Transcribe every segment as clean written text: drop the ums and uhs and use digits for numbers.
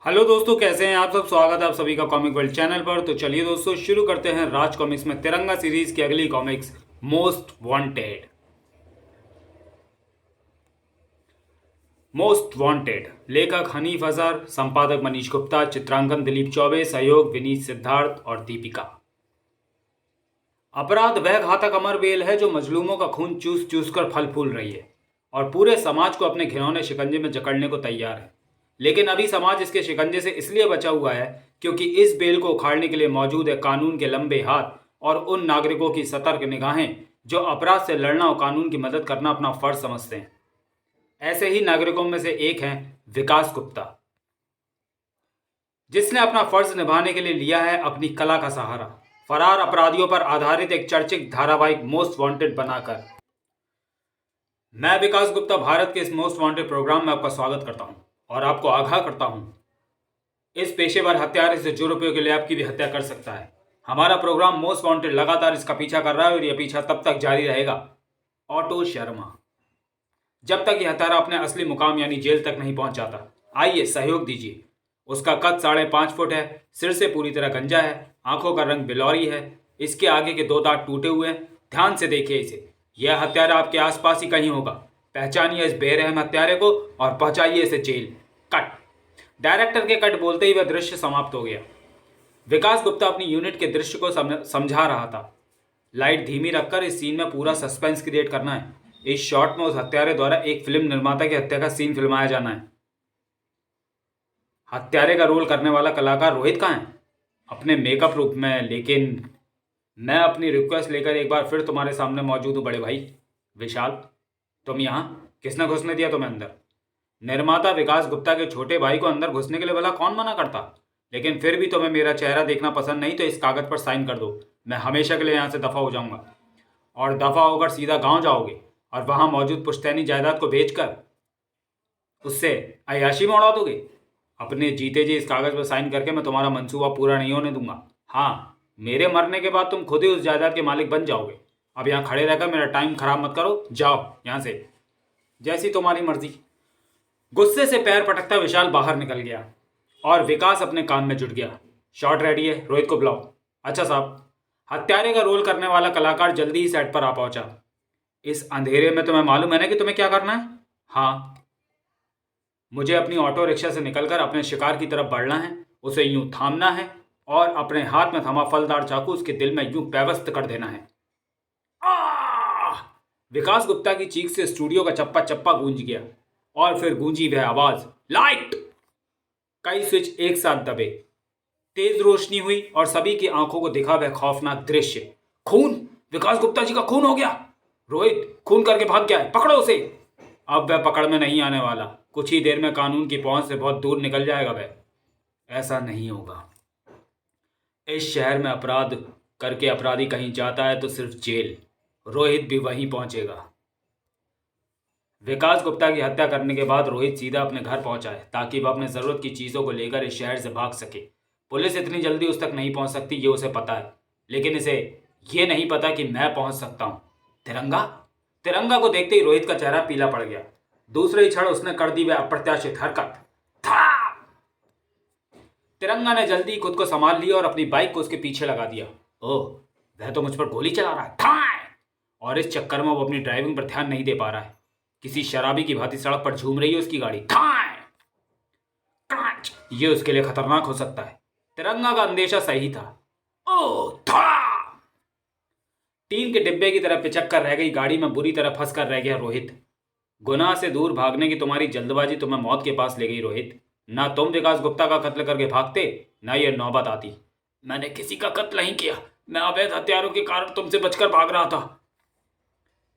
Hello दोस्तों, कैसे हैं आप सब। स्वागत है आप सभी का कॉमिक वर्ल्ड चैनल पर। तो चलिए दोस्तों, शुरू करते हैं राज कॉमिक्स में तिरंगा सीरीज की अगली comics, most wanted. Most wanted, लेखक हनीफ अजहर, संपादक मनीष गुप्ता, चित्रांकन दिलीप चौबे, सहयोग विनीत सिद्धार्थ और दीपिका। अपराध वह घातक अमर बेल है जो मजलूमों का खून चूस चूस कर फल फूल रही है और पूरे समाज को अपने घिनौने शिकंजे में जकड़ने को तैयार है। लेकिन अभी समाज इसके शिकंजे से इसलिए बचा हुआ है क्योंकि इस बेल को उखाड़ने के लिए मौजूद है कानून के लंबे हाथ और उन नागरिकों की सतर्क निगाहें जो अपराध से लड़ना और कानून की मदद करना अपना फर्ज समझते हैं। ऐसे ही नागरिकों में से एक हैं विकास गुप्ता, जिसने अपना फर्ज निभाने के लिए लिया है अपनी कला का सहारा, फरार अपराधियों पर आधारित एक चर्चित धारावाहिक मोस्ट वांटेड बनाकर। मैं विकास गुप्ता भारत के इस मोस्ट वांटेड प्रोग्राम में आपका स्वागत करता हूं और आपको आगाह करता हूं, इस पेशेवर हत्यारे से जो रुपयों के लिए आपकी भी हत्या कर सकता है। हमारा प्रोग्राम मोस्ट वांटेड लगातार इसका पीछा कर रहा है और यह पीछा तब तक जारी रहेगा, ऑटो शर्मा, जब तक यह हत्यारा अपने असली मुकाम यानी जेल तक नहीं पहुंच जाता। आइए सहयोग दीजिए। उसका कद 5.5 फुट है, सिर से पूरी तरह गंजा है, आंखों का रंग बिलौरी है, इसके आगे के 2 दांत टूटे हुए हैं। ध्यान से देखिए इसे, यह हत्यारा आपके आसपास ही कहीं होगा। पहचानिए इस बेरहम हत्यारे को और पहुंचाइए इसे जेल। कट। डायरेक्टर के कट बोलते ही वह दृश्य समाप्त हो गया। विकास गुप्ता अपनी यूनिट के दृश्य को समझा रहा था। लाइट धीमी रखकर इस सीन में पूरा सस्पेंस क्रिएट करना है। इस शॉट में उस हत्यारे द्वारा एक फिल्म निर्माता की हत्या का सीन फिल्माया जाना है। हत्यारे का रोल करने वाला कलाकार रोहित कहाँ है? अपने मेकअप रूप में। लेकिन मैं अपनी रिक्वेस्ट लेकर एक बार फिर तुम्हारे सामने मौजूद हूँ बड़े भाई। विशाल, तुम यहाँ किसने घुसने दिया तुम्हें अंदर? निर्माता विकास गुप्ता के छोटे भाई को अंदर घुसने के लिए भला कौन मना करता? लेकिन फिर भी तुम्हें मेरा चेहरा देखना पसंद नहीं तो इस कागज पर साइन कर दो। मैं हमेशा के लिए यहाँ से दफा हो जाऊंगा और दफा होकर सीधा गांव जाओगे और वहां मौजूद पुश्तैनी जायदाद को बेचकर उससे अय्याशी में उड़ा दोगे। अपने जीते जी इस कागज पर साइन करके मैं तुम्हारा मंसूबा पूरा नहीं होने दूंगा। हाँ, मेरे मरने के बाद तुम खुद ही उस जायदाद के मालिक बन जाओगे। अब यहाँ खड़े रहकर मेरा टाइम खराब मत करो, जाओ यहाँ से, जैसी तुम्हारी मर्जी। गुस्से से पैर पटकता विशाल बाहर निकल गया और विकास अपने काम में जुट गया। शॉट रेडी है, रोहित को बुलाओ। अच्छा साहब। हत्यारे का रोल करने वाला कलाकार जल्दी ही सेट पर आ पहुंचा। इस अंधेरे में तुम्हें मालूम है ना कि तुम्हें क्या करना है? हाँ, मुझे अपनी ऑटो रिक्शा से निकलकर अपने शिकार की तरफ बढ़ना है, उसे यूं थामना है और अपने हाथ में थमा फलदार चाकू उसके दिल में यूं पेवस्त कर देना है। आह! विकास गुप्ता की चीख से स्टूडियो का चप्पा चप्पा गूंज गया और फिर गूंजी वह आवाज, लाइट। कई स्विच एक साथ दबे, तेज रोशनी हुई और सभी की आंखों को दिखा वह खौफनाक दृश्य। खून! विकास गुप्ता जी का खून हो गया। रोहित खून करके भाग गया है, पकड़ो उसे। अब वह पकड़ में नहीं आने वाला, कुछ ही देर में कानून की पहुंच से बहुत दूर निकल जाएगा वह। ऐसा नहीं होगा। इस शहर में अपराध करके अपराधी कहीं जाता है तो सिर्फ जेल। रोहित भी वहीं पहुंचेगा। विकास गुप्ता की हत्या करने के बाद रोहित सीधा अपने घर पहुंचा है ताकि वह अपने जरूरत की चीजों को लेकर इस शहर से भाग सके। पुलिस इतनी जल्दी उस तक नहीं पहुंच सकती, ये उसे पता है, लेकिन इसे ये नहीं पता कि मैं पहुंच सकता हूं। तिरंगा? तिरंगा को देखते ही रोहित का चेहरा पीला पड़ गया। दूसरे ही क्षण उसने कर दी वह अप्रत्याशित हरकत। था! तिरंगा ने जल्दी खुद को संभाल लिया और अपनी बाइक को उसके पीछे लगा दिया। ओह, वह तो मुझ पर गोली चला रहा है। था! और इस चक्कर में वो अपनी ड्राइविंग पर ध्यान नहीं दे पा रहा है। किसी शराबी की भांति सड़क पर झूम रही है उसकी गाड़ी। ये उसके लिए खतरनाक हो सकता है। तिरंगा का अंदेशा सही था। ओ था! टीन के डिब्बे की तरह पिचक कर रह गई गाड़ी में बुरी तरह फंस कर रह गया रोहित। गुनाह से दूर भागने की तुम्हारी जल्दबाजी तुम्हें मौत के पास ले गई रोहित। ना तुम विकास गुप्ता का कत्ल करके भागते, ना ये नौबत आती। मैंने किसी का कत्ल नहीं किया, मैं अवैध हथियारों के कारण तुमसे बचकर भाग रहा था।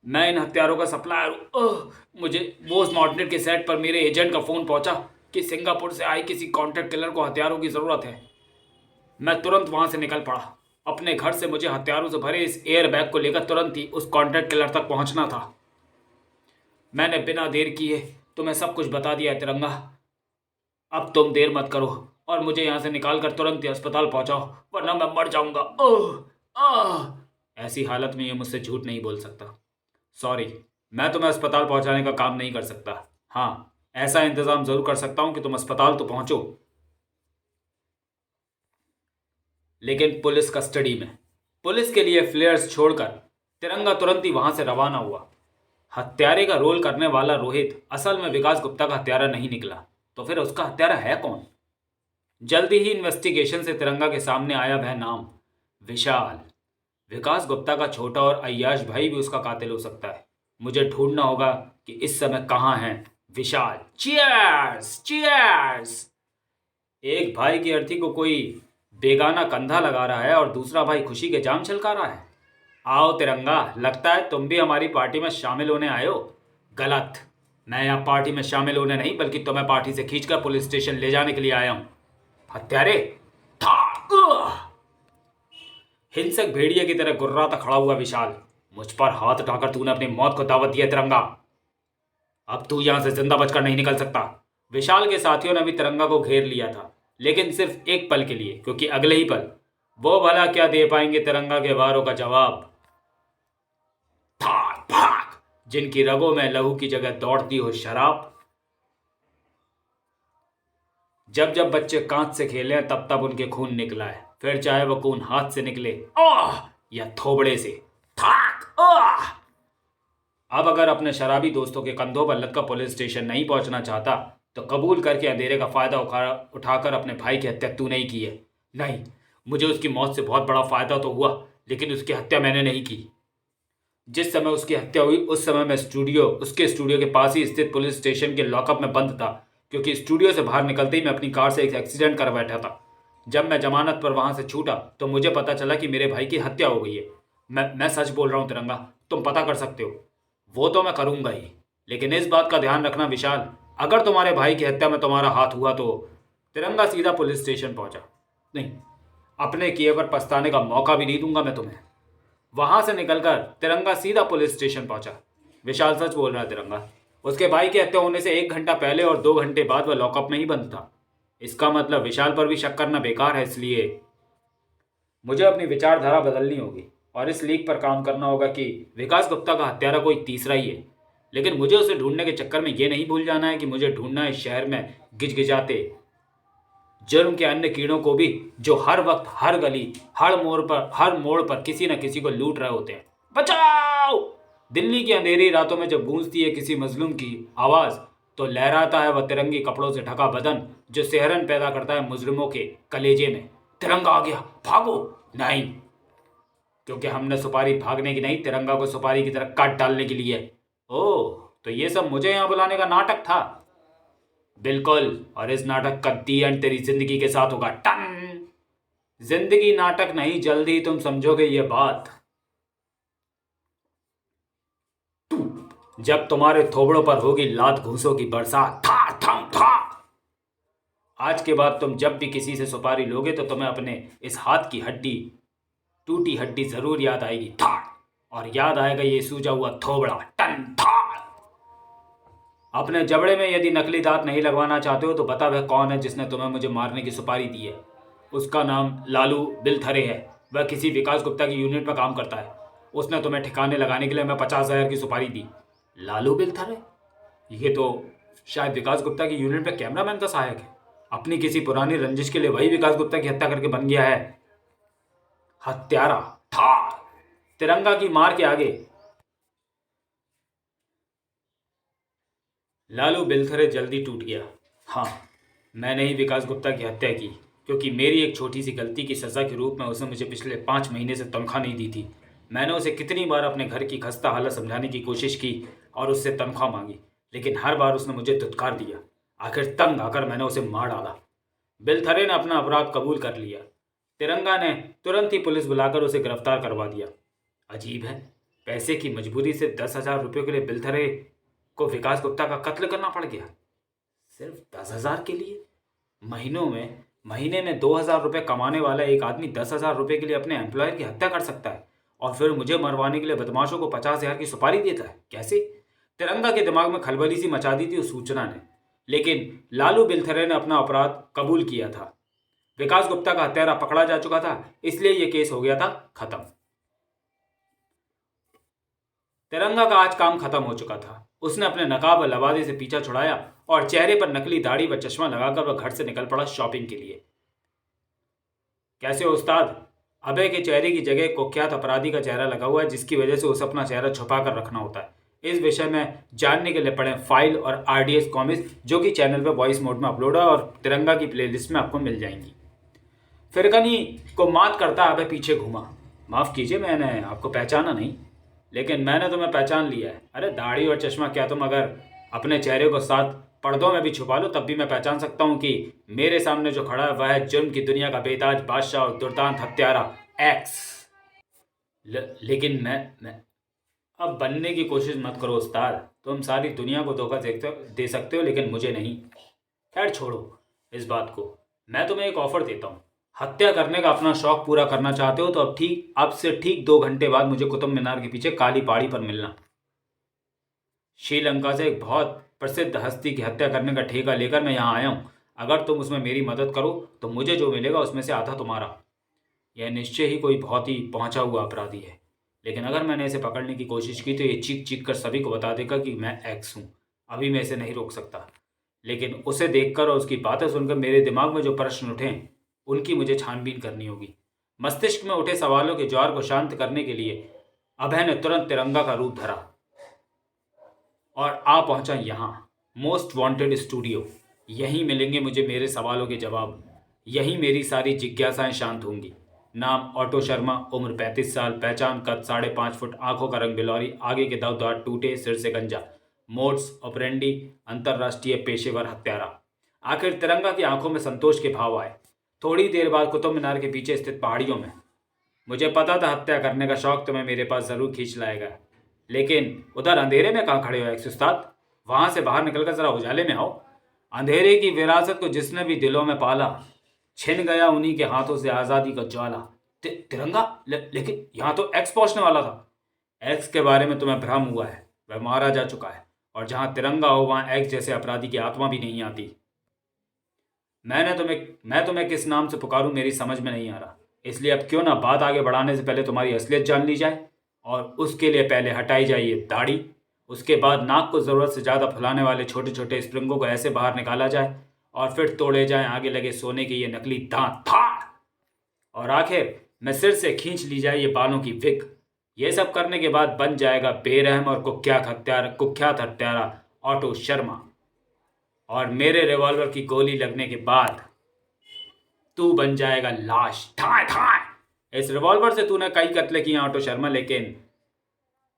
मैं इन हथियारों का सप्लायर हूँ। मुझे मोस्ट वांटेड के सेट पर मेरे एजेंट का फोन पहुंचा कि सिंगापुर से आए किसी कॉन्ट्रैक्ट किलर को हथियारों की जरूरत है। मैं तुरंत वहां से निकल पड़ा। अपने घर से मुझे हथियारों से भरे इस एयर बैग को लेकर तुरंत ही उस कॉन्ट्रैक्ट किलर तक पहुंचना था। मैंने बिना देर किए तुम्हें सब कुछ बता दिया है तिरंगा। अब तुम देर मत करो और मुझे यहाँ से निकाल कर तुरंत ही अस्पताल पहुंचाओ, वरना मैं मर जाऊंगा। ओह आह! ऐसी हालत में ये मुझसे झूठ नहीं बोल सकता। सॉरी, मैं तुम्हें अस्पताल पहुंचाने का काम नहीं कर सकता। हाँ, ऐसा इंतजाम जरूर कर सकता हूँ कि तुम अस्पताल तो पहुंचो। लेकिन पुलिस कस्टडी में। पुलिस के लिए फ्लेयर्स छोड़कर तिरंगा तुरंत ही वहां से रवाना हुआ। हत्यारे का रोल करने वाला रोहित असल में विकास गुप्ता का हत्यारा नहीं निकला, तो फिर उसका हत्यारा है कौन? जल्दी ही इन्वेस्टिगेशन से तिरंगा के सामने आया वह नाम, विशाल। विकास गुप्ता का छोटा और अय्याश भाई भी उसका कातिल हो सकता है। मुझे ढूंढना होगा कि इस समय कहाँ है विशाल। Cheers cheers. एक भाई की अर्थी को कोई बेगाना कंधा लगा रहा है और दूसरा भाई खुशी के जाम छलका रहा है। आओ तिरंगा, लगता है तुम भी हमारी पार्टी में शामिल होने आए हो। गलत, मैं यहाँ पार्टी में शामिल होने नहीं बल्कि तुम्हें पार्टी से खींचकर पुलिस स्टेशन ले जाने के लिए आया हूँ। हत्यारे। हिंसक भेड़िए की तरह गुर्राता खड़ा हुआ विशाल, मुझ पर हाथ उठाकर तूने अपनी मौत को दावत दिया तिरंगा। अब तू यहां से जिंदा बचकर नहीं निकल सकता। विशाल के साथियों ने भी तिरंगा को घेर लिया था, लेकिन सिर्फ एक पल के लिए, क्योंकि अगले ही पल वो भला क्या दे पाएंगे तिरंगा के वारों का जवाब। भाग भाग, जिनकी रगों में लहू की जगह दौड़ती हो शराब। जब जब बच्चे कांच से खेले तब तब उनके खून निकला है, फिर चाहे वो खून हाथ से निकले या थोबड़े से। अब अगर अपने शराबी दोस्तों के कंधों पर लदकर पुलिस स्टेशन नहीं पहुंचना चाहता तो कबूल करके अंधेरे का फायदा उठाकर अपने भाई की हत्या तू नहीं की है। नहीं, मुझे उसकी मौत से बहुत बड़ा फायदा तो हुआ, लेकिन उसकी हत्या मैंने नहीं की। जिस समय उसकी हत्या हुई उस समय मैं उसके स्टूडियो के पास ही स्थित पुलिस स्टेशन के लॉकअप में बंद था, क्योंकि स्टूडियो से बाहर निकलते ही मैं अपनी कार से एक एक्सीडेंट कर बैठा था। जब मैं जमानत पर वहां से छूटा तो मुझे पता चला कि मेरे भाई की हत्या हो गई है। मैं सच बोल रहा हूं तिरंगा, तुम पता कर सकते हो। वो तो मैं करूंगा ही, लेकिन इस बात का ध्यान रखना विशाल, अगर तुम्हारे भाई की हत्या में तुम्हारा हाथ हुआ तो। तिरंगा सीधा पुलिस स्टेशन पहुंचा। नहीं, अपने किए पर पछताने का मौका भी नहीं दूंगा मैं तुम्हें। वहां से निकलकर तिरंगा सीधा पुलिस स्टेशन पहुंचा। विशाल सच बोल रहा है तिरंगा, उसके भाई की हत्या होने से 1 घंटा पहले और 2 घंटे बाद वह लॉकअप में ही बंद था। इसका मतलब विशाल पर भी शक करना बेकार है, इसलिए मुझे अपनी विचारधारा बदलनी होगी और इस लीक पर काम करना होगा कि विकास गुप्ता का हत्यारा कोई तीसरा ही है। लेकिन मुझे उसे ढूंढने के चक्कर में यह नहीं भूल जाना है कि मुझे ढूंढना है शहर में गिजगिजाते जुर्म के अन्य कीड़ों को भी, जो हर वक्त हर गली हर मोड़ पर किसी न किसी को लूट रहे होते हैं। बचाओ! दिल्ली की अंधेरी रातों में जब गूंजती है किसी मजलूम की आवाज तो लहराता है वह तिरंगी कपड़ों से ढका बदन, जो सिहरन पैदा करता है मुजरिमों के कलेजे में। तिरंगा आ गया, भागो! नहीं, क्योंकि हमने सुपारी भागने की नहीं, तिरंगा को सुपारी की तरह काट डालने के लिए। ओह, तो ये सब मुझे यहां बुलाने का नाटक था? बिल्कुल, और इस नाटक का दी एंड तेरी जिंदगी के साथ होगा। टन! जिंदगी नाटक नहीं, जल्दी तुम समझोगे ये बात। जब तुम्हारे थोबड़ों पर होगी लात घूसों की बरसात। था थम था। आज के बाद तुम जब भी किसी से सुपारी लोगे तो तुम्हें अपने इस हाथ की हड्डी, टूटी हड्डी जरूर याद आएगी। था, और याद आएगा ये सूजा हुआ थोबड़ा। टन था। अपने जबड़े में यदि नकली दांत नहीं लगवाना चाहते हो तो बता वह कौन है जिसने तुम्हें मुझे मारने की सुपारी दी है। उसका नाम लालू बिलथरे है। वह किसी विकास गुप्ता की यूनिट में काम करता है। उसने तुम्हें ठिकाने लगाने के लिए मैं 50,000 की सुपारी दी। लालू बिलथरे? ये तो शायद विकास गुप्ता की यूनिट में कैमरामैन का सहायक है। अपनी किसी पुरानी रंजिश के लिए वही विकास गुप्ता की हत्या करके बन गया है हत्यारा। था। तिरंगा की मार के आगे लालू बिलथरे जल्दी टूट गया। हाँ, मैंने ही विकास गुप्ता की हत्या की, क्योंकि मेरी एक छोटी सी गलती की सज़ा के रूप में उसने मुझे पिछले 5 महीने से तनख्वाह नहीं दी थी। मैंने उसे कितनी बार अपने घर की खस्ता हालत समझाने की कोशिश की और उससे तनख्वाह मांगी, लेकिन हर बार उसने मुझे धुतकार दिया। आखिर तंग आकर मैंने उसे मार डाला। बिलथरे ने अपना अपराध कबूल कर लिया। तिरंगा ने तुरंत ही पुलिस बुलाकर उसे गिरफ्तार करवा दिया। अजीब है, पैसे की मजबूरी से 10,000 रुपये के लिए बिलथरे को विकास गुप्ता का कत्ल करना पड़ गया। सिर्फ 10,000 के लिए? महीने में 2,000 रुपये कमाने वाला एक आदमी 10,000 रुपये के लिए अपने एम्प्लॉयर की हत्या कर सकता है और फिर मुझे मरवाने के लिए बदमाशों को 50,000 की सुपारी देता है? कैसे? तिरंगा के दिमाग में खलबली सी मचा दी थी उस सूचना ने, लेकिन लालू बिलथरे ने अपना अपराध कबूल किया था। विकास गुप्ता का हत्यारा पकड़ा जा चुका था, इसलिए यह केस हो गया था खत्म। तिरंगा का आज काम खत्म हो चुका था। उसने अपने नकाब व लवादे से पीछा छुड़ाया और चेहरे पर नकली दाढ़ी व चश्मा लगाकर वह घर से निकल पड़ा शॉपिंग के लिए। कैसे हो उस्ताद? अभय के चेहरे की जगह कुख्यात अपराधी का चेहरा लगा हुआ है, जिसकी वजह से उसे अपना चेहरा छुपा कर रखना होता है। इस विषय में जानने के लिए पढ़ें फाइल और आरडीएस कॉमिक्स, जो कि चैनल पर वॉइस मोड में अपलोड है और तिरंगा की प्लेलिस्ट में आपको मिल जाएंगी। फिरकनी को मात करता अभय पीछे घूमा। माफ़ कीजिए, मैंने आपको पहचाना नहीं, लेकिन मैंने तुम्हें पहचान लिया है। अरे दाढ़ी और चश्मा क्या तुम अगर अपने चेहरे को साथ पर्दों में भी छुपा लो तब भी मैं पहचान सकता हूँ कि मेरे सामने जो खड़ा है वह है जुर्म की दुनिया का बेताज बादशाह और दुर्दांत हत्यारा एक्स। लेकिन मैं अब बनने की कोशिश मत करो उस्ताद। तुम सारी दुनिया को धोखा दे सकते हो, लेकिन मुझे नहीं। खैर छोड़ो इस बात को। मैं तुम्हें एक ऑफर देता हूँ। हत्या करने का अपना शौक पूरा करना चाहते हो तो अब से ठीक 2 घंटे बाद मुझे कुतुब मीनार के पीछे काली पहाड़ी पर मिलना। श्रीलंका से एक बहुत प्रसिद्ध हस्ती की हत्या करने का ठेका लेकर मैं यहाँ आया हूँ। अगर तुम उसमें मेरी मदद करो तो मुझे जो मिलेगा उसमें से आधा तुम्हारा। यह निश्चय ही कोई बहुत ही पहुंचा हुआ अपराधी है, लेकिन अगर मैंने इसे पकड़ने की कोशिश की तो ये चीख चीख कर सभी को बता देगा कि मैं एक्स हूँ। अभी मैं इसे नहीं रोक सकता, लेकिन उसे देखकर और उसकी बातें सुनकर मेरे दिमाग में जो प्रश्न उठे उनकी मुझे छानबीन करनी होगी। मस्तिष्क में उठे सवालों के ज्वार को शांत करने के लिए अभय ने तुरंत तिरंगा का रूप धरा और आ पहुंचा यहाँ, मोस्ट वांटेड स्टूडियो। यहीं मिलेंगे मुझे मेरे सवालों के जवाब, यहीं मेरी सारी जिज्ञासाएं शांत होंगी। नाम ऑटो शर्मा, उम्र 35 साल, पहचान कद 5.5 फुट, आंखों का रंग बिलौरी, आगे के दांत टूटे, सिर से गंजा, मोड्स ऑपरेंडी अंतर्राष्ट्रीय पेशेवर हत्यारा। आखिर तिरंगा की आंखों में संतोष के भाव आए। थोड़ी देर बाद कुतुब मीनार के पीछे स्थित पहाड़ियों में। मुझे पता था हत्या करने का शौक तुम्हें मेरे पास जरूर खींच लाएगा, लेकिन उधर अंधेरे में कहाँ खड़े हो एक्स उस्ताद? वहां से बाहर निकलकर जरा उजाले में आओ। अंधेरे की विरासत को जिसने भी दिलों में पाला, छिन गया उन्हीं के हाथों से आज़ादी का ज्वाला। तिरंगा लेकिन यहाँ तो एक्स पहुंचने वाला था। एक्स के बारे में तुम्हें भ्रम हुआ है, वह मारा जा चुका है, और जहां तिरंगा हो वहां एक्स जैसे अपराधी की आत्मा भी नहीं आती। मैं तुम्हें किस नाम से पुकारूं मेरी समझ में नहीं आ रहा, इसलिए अब क्यों ना बात आगे बढ़ाने से पहले तुम्हारी असलियत जान ली जाए, और उसके लिए पहले हटाई जाए ये दाढ़ी। उसके बाद नाक को ज़रूरत से ज़्यादा फुलाने वाले छोटे छोटे स्प्रिंगों को ऐसे बाहर निकाला जाए, और फिर तोड़े जाएं आगे लगे सोने के ये नकली दांत धाड़, और आखिर में सिर से खींच ली जाए ये बालों की विग। ये सब करने के बाद बन जाएगा बेरहम और कुख्यात हत्यारा ऑटो शर्मा, और मेरे रिवॉल्वर की गोली लगने के बाद तू बन जाएगा लाश। ठाए ठाए। इस रिवॉल्वर से तूने कई कत्ले किए ऑटो शर्मा, लेकिन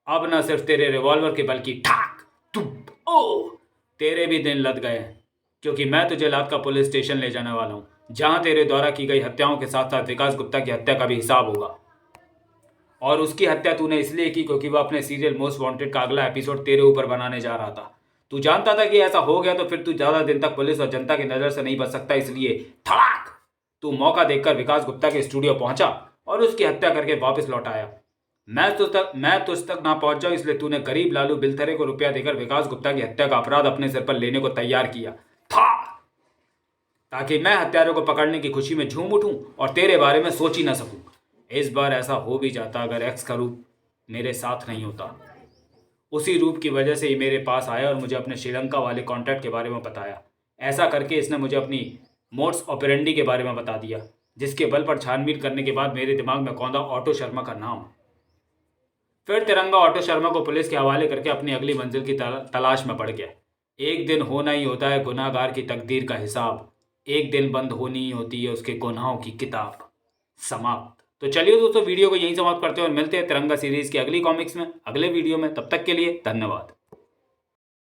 अब न सिर्फ तेरे रिवॉल्वर के बल्कि ठाक तू ओ तेरे भी दिन लद गए हैं, क्योंकि मैं तुझे लाद का पुलिस स्टेशन ले जाने वाला हूं, जहां तेरे द्वारा की गई हत्याओं के साथ साथ विकास गुप्ता की हत्या का भी हिसाब होगा। और उसकी हत्या तूने इसलिए की क्योंकि वह अपने सीरियल मोस्ट वांटेड का अगला एपिसोड तेरे ऊपर बनाने जा रहा था। तू जानता था कि ऐसा हो गया तो फिर तू ज्यादा दिन तक पुलिस और जनता की नजर से नहीं बच सकता, इसलिए धड़ाक तू मौका देखकर विकास गुप्ता के स्टूडियो पहुंचा और उसकी हत्या करके वापस लौट आया। मैं तुझ तक ना पहुंच जाऊं, इसलिए तूने गरीब लालू बिलथरे को रुपया देकर विकास गुप्ता की हत्या का अपराध अपने सिर पर लेने को तैयार किया था, ताकि मैं हत्यारों को पकड़ने की खुशी में झूम उठूं और तेरे बारे में सोच ही ना सकूं। इस बार ऐसा हो भी जाता अगर एक्स का रूप मेरे साथ नहीं होता। उसी रूप की वजह से ही मेरे पास आया और मुझे अपने श्रीलंका वाले कॉन्ट्रैक्ट के बारे में बताया। ऐसा करके इसने मुझे अपनी मोड्स ऑपरेंडी के बारे में बता दिया, जिसके बल पर छानबीन करने के बाद मेरे दिमाग में कौंधा ऑटो शर्मा का नाम। फिर तिरंगा ऑटो शर्मा को पुलिस के हवाले करके अपनी अगली मंजिल की तलाश में पड़ गया। एक दिन होना ही होता है गुनाहगार की तकदीर का हिसाब, एक दिन बंद होनी ही होती है उसके गुनाहों की किताब। समाप्त। तो चलिए दोस्तों, वीडियो को यहीं समाप्त करते हैं और मिलते हैं तिरंगा सीरीज की अगली कॉमिक्स में, अगले वीडियो में। तब तक के लिए धन्यवाद।